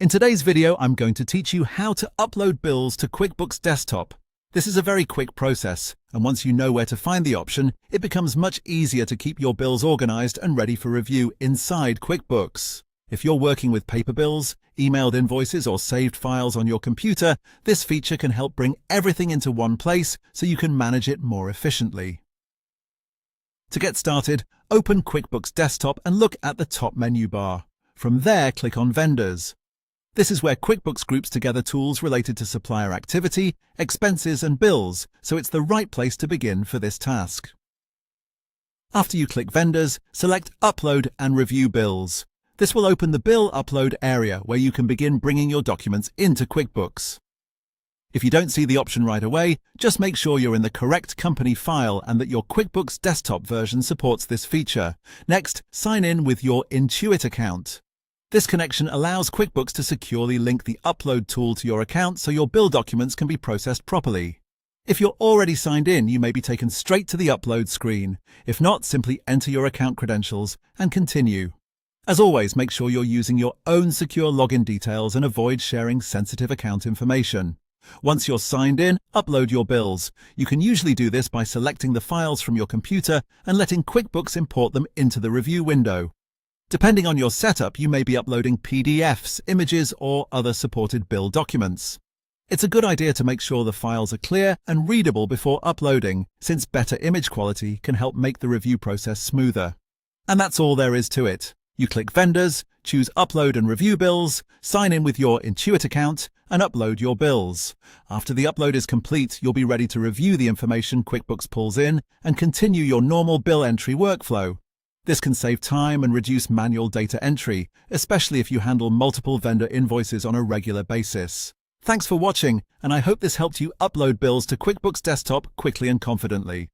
In today's video, I'm going to teach you how to upload bills to QuickBooks Desktop. This is a very quick process, and once you know where to find the option, it becomes much easier to keep your bills organized and ready for review inside QuickBooks. If you're working with paper bills, emailed invoices, or saved files on your computer, this feature can help bring everything into one place so you can manage it more efficiently. To get started, open QuickBooks Desktop and look at the top menu bar. From there, click on Vendors. This is where QuickBooks groups together tools related to supplier activity, expenses, and bills, so it's the right place to begin for this task. After you click Vendors, select Upload and Review Bills. This will open the Bill Upload area where you can begin bringing your documents into QuickBooks. If you don't see the option right away, just make sure you're in the correct company file and that your QuickBooks Desktop version supports this feature. Next, sign in with your Intuit account. This connection allows QuickBooks to securely link the upload tool to your account so your bill documents can be processed properly. If you're already signed in, you may be taken straight to the upload screen. If not, simply enter your account credentials and continue. As always, make sure you're using your own secure login details and avoid sharing sensitive account information. Once you're signed in, upload your bills. You can usually do this by selecting the files from your computer and letting QuickBooks import them into the review window. Depending on your setup, you may be uploading PDFs, images, or other supported bill documents. It's a good idea to make sure the files are clear and readable before uploading, since better image quality can help make the review process smoother. And that's all there is to it. You click Vendors, choose Upload and Review Bills, sign in with your Intuit account, and upload your bills. After the upload is complete, you'll be ready to review the information QuickBooks pulls in and continue your normal bill entry workflow. This can save time and reduce manual data entry, especially if you handle multiple vendor invoices on a regular basis. Thanks for watching, and I hope this helped you upload bills to QuickBooks Desktop quickly and confidently.